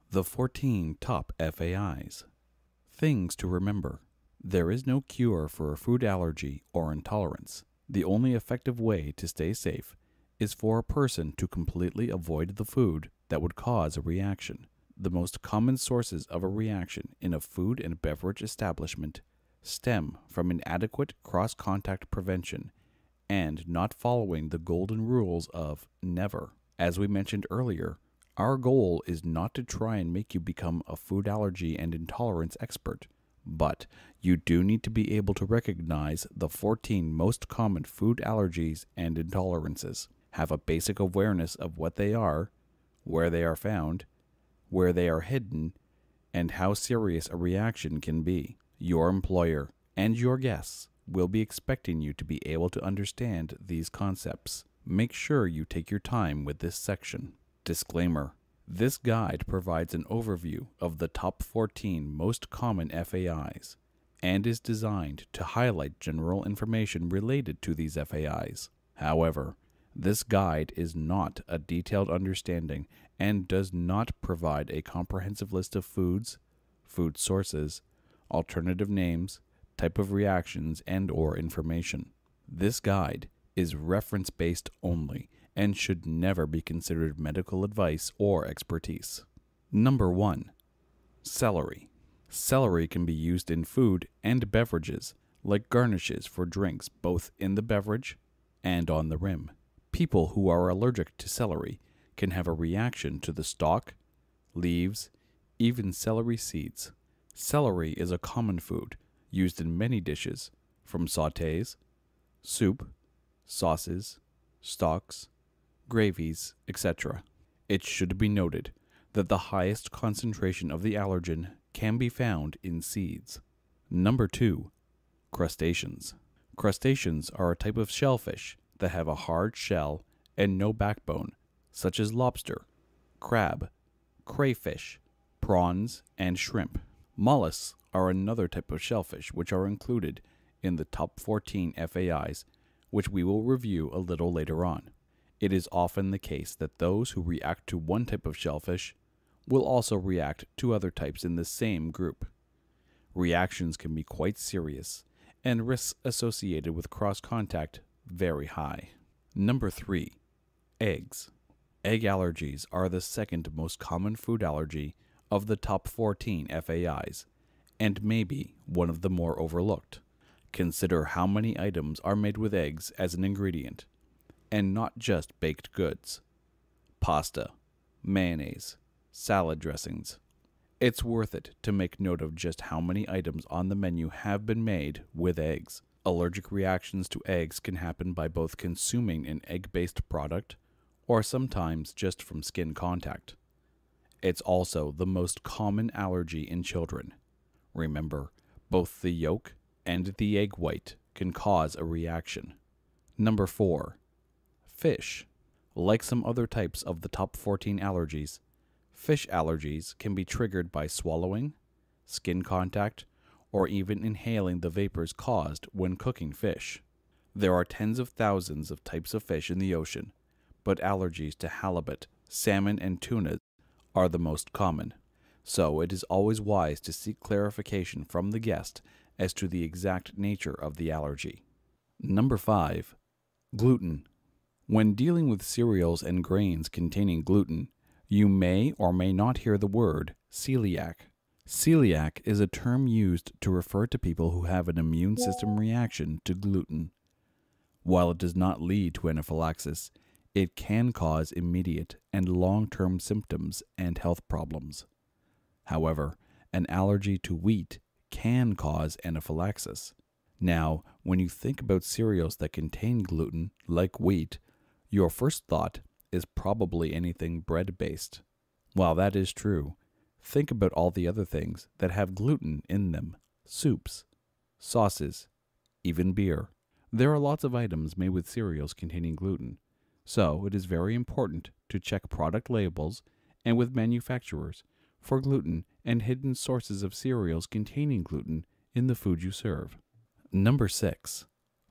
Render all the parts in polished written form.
The 14 top FAIs. Things to remember. There is no cure for a food allergy or intolerance. The only effective way to stay safe is for a person to completely avoid the food that would cause a reaction. The most common sources of a reaction in a food and beverage establishment stem from inadequate cross-contact prevention and not following the golden rules of never. As we mentioned earlier, our goal is not to try and make you become a food allergy and intolerance expert, but you do need to be able to recognize the 14 most common food allergies and intolerances, have a basic awareness of what they are, where they are found, where they are hidden, and how serious a reaction can be. Your employer and your guests will be expecting you to be able to understand these concepts. Make sure you take your time with this section. Disclaimer: this guide provides an overview of the top 14 most common FAIs and is designed to highlight general information related to these FAIs. However, this guide is not a detailed understanding and does not provide a comprehensive list of foods, food sources, alternative names, type of reactions, and/or information. This guide is reference-based only and should never be considered medical advice or expertise. Number 1. Celery. Celery can be used in food and beverages like garnishes for drinks both in the beverage and on the rim. People who are allergic to celery can have a reaction to the stalk, leaves, even celery seeds. Celery is a common food used in many dishes, from sautés, soup, sauces, stocks, gravies, etc. It should be noted that the highest concentration of the allergen can be found in seeds. Number 2. Crustaceans. Crustaceans are a type of shellfish that have a hard shell and no backbone, such as lobster, crab, crayfish, prawns, and shrimp. Mollusks are another type of shellfish which are included in the top 14 FAIs, which we will review a little later on. It is often the case that those who react to one type of shellfish will also react to other types in the same group. Reactions can be quite serious, and risks associated with cross-contact very high. Number 3. Eggs. Egg allergies are the second most common food allergy of the top 14 FAIs, and maybe one of the more overlooked. Consider how many items are made with eggs as an ingredient, and not just baked goods. Pasta, mayonnaise, salad dressings. It's worth it to make note of just how many items on the menu have been made with eggs. Allergic reactions to eggs can happen by both consuming an egg-based product or sometimes just from skin contact. It's also the most common allergy in children. Remember, both the yolk and the egg white can cause a reaction. Number 4. Fish. Like some other types of the top 14 allergies, fish allergies can be triggered by swallowing, skin contact, or even inhaling the vapors caused when cooking fish. There are tens of thousands of types of fish in the ocean, but allergies to halibut, salmon, and tuna are the most common, so it is always wise to seek clarification from the guest as to the exact nature of the allergy. Number 5. Gluten. When dealing with cereals and grains containing gluten, you may or may not hear the word celiac. Celiac is a term used to refer to people who have an immune system reaction to gluten. While it does not lead to anaphylaxis, it can cause immediate and long-term symptoms and health problems. However, an allergy to wheat can cause anaphylaxis. Now, when you think about cereals that contain gluten, like wheat, your first thought is probably anything bread-based. While that is true, think about all the other things that have gluten in them: soups, sauces, even beer. There are lots of items made with cereals containing gluten, so it is very important to check product labels and with manufacturers for gluten and hidden sources of cereals containing gluten in the food you serve. Number 6.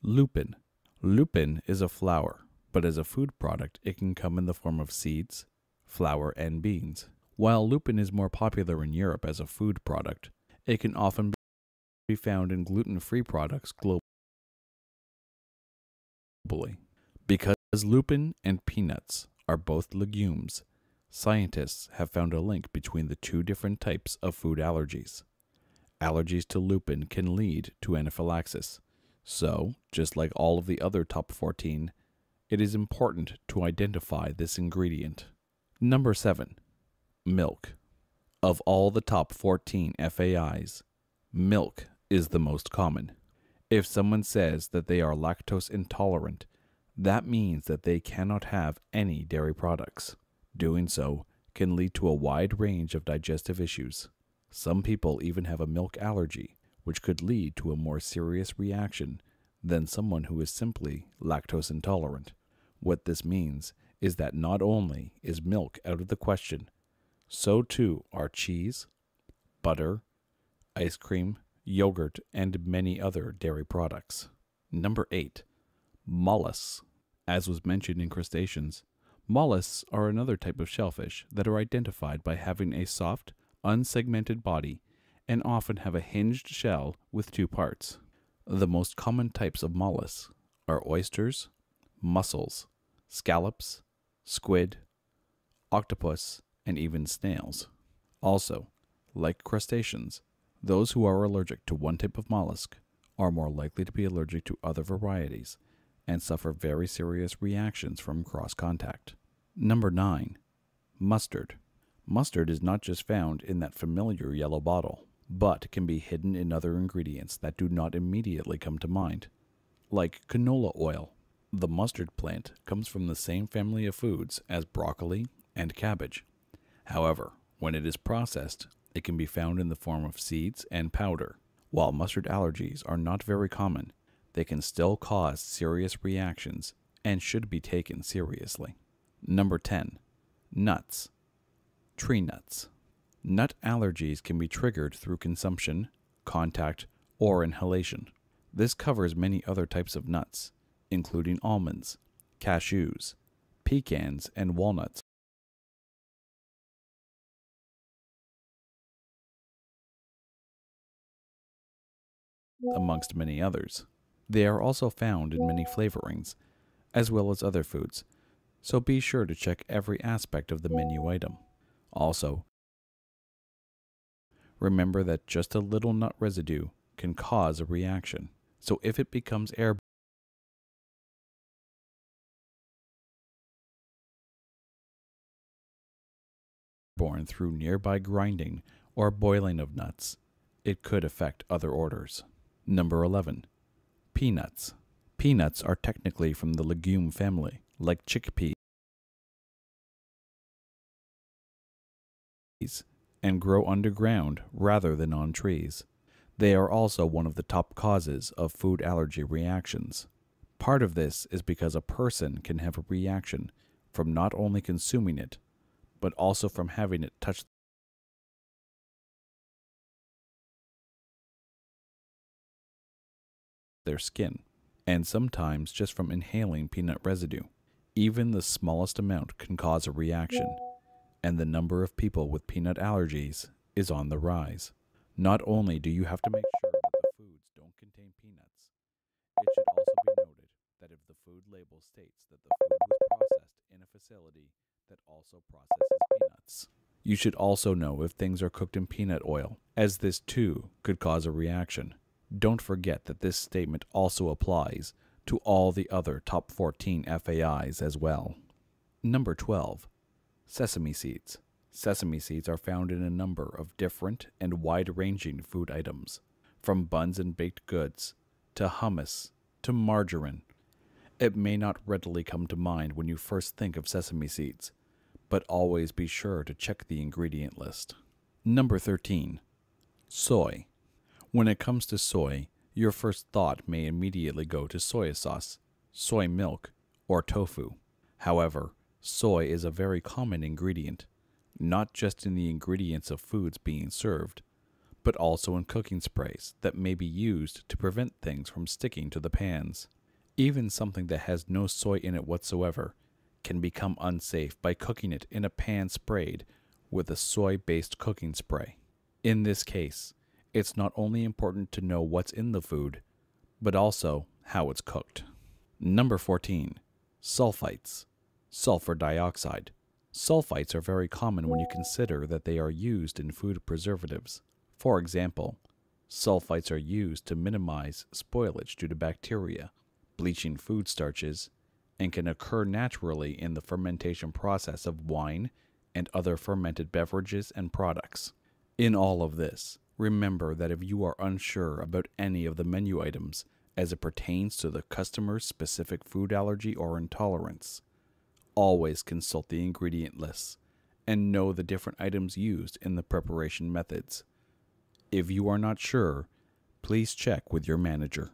Lupin. Lupin is a flower, but as a food product it can come in the form of seeds, flour, and beans. While lupin is more popular in Europe as a food product, it can often be found in gluten-free products globally. Because lupin and peanuts are both legumes, scientists have found a link between the two different types of food allergies. Allergies to lupin can lead to anaphylaxis, so, just like all of the other top 14, it is important to identify this ingredient. Number 7. Milk. Of all the top 14 FAIs, milk is the most common. If someone says that they are lactose intolerant, that means that they cannot have any dairy products. Doing so can lead to a wide range of digestive issues. Some people even have a milk allergy, which could lead to a more serious reaction than someone who is simply lactose intolerant. What this means is that not only is milk out of the question, so too are cheese, butter, ice cream, yogurt, and many other dairy products. Number 8. Mollusks. As was mentioned in crustaceans, mollusks are another type of shellfish that are identified by having a soft, unsegmented body and often have a hinged shell with two parts. The most common types of mollusks are oysters, mussels, scallops, squid, octopus, and even snails. Also, like crustaceans, those who are allergic to one type of mollusk are more likely to be allergic to other varieties and suffer very serious reactions from cross-contact. Number 9. Mustard. Mustard is not just found in that familiar yellow bottle, but can be hidden in other ingredients that do not immediately come to mind, like canola oil. The mustard plant comes from the same family of foods as broccoli and cabbage. However, when it is processed, it can be found in the form of seeds and powder. While mustard allergies are not very common, they can still cause serious reactions and should be taken seriously. Number 10. Nuts. Tree nuts. Nut allergies can be triggered through consumption, contact, or inhalation. This covers many other types of nuts, including almonds, cashews, pecans, and walnuts, amongst many others. They are also found in many flavorings, as well as other foods, so be sure to check every aspect of the menu item. Also, remember that just a little nut residue can cause a reaction, so if it becomes airborne through nearby grinding or boiling of nuts, it could affect other orders. Number 11. Peanuts. Peanuts are technically from the legume family, like chickpeas, and grow underground rather than on trees. They are also one of the top causes of food allergy reactions. Part of this is because a person can have a reaction from not only consuming it, but also from having it touch their skin, and sometimes just from inhaling peanut residue. Even the smallest amount can cause a reaction, and the number of people with peanut allergies is on the rise. Not only do you have to make sure that the foods don't contain peanuts, it should also be noted that if the food label states that the food was processed in a facility that also processes peanuts, you should also know if things are cooked in peanut oil, as this too could cause a reaction. Don't forget that this statement also applies to all the other top 14 FAIs as well. Number 12. Sesame seeds. Sesame seeds are found in a number of different and wide-ranging food items, from buns and baked goods, to hummus, to margarine. It may not readily come to mind when you first think of sesame seeds, but always be sure to check the ingredient list. Number 13. Soy. When it comes to soy, your first thought may immediately go to soy sauce, soy milk, or tofu. However, soy is a very common ingredient, not just in the ingredients of foods being served, but also in cooking sprays that may be used to prevent things from sticking to the pans. Even something that has no soy in it whatsoever can become unsafe by cooking it in a pan sprayed with a soy-based cooking spray. In this case, it's not only important to know what's in the food, but also how it's cooked. Number 14. Sulfites. Sulfur dioxide. Sulfites are very common when you consider that they are used in food preservatives. For example, sulfites are used to minimize spoilage due to bacteria, bleaching food starches, and can occur naturally in the fermentation process of wine and other fermented beverages and products. In all of this, remember that if you are unsure about any of the menu items as it pertains to the customer's specific food allergy or intolerance, always consult the ingredient lists and know the different items used in the preparation methods. If you are not sure, please check with your manager.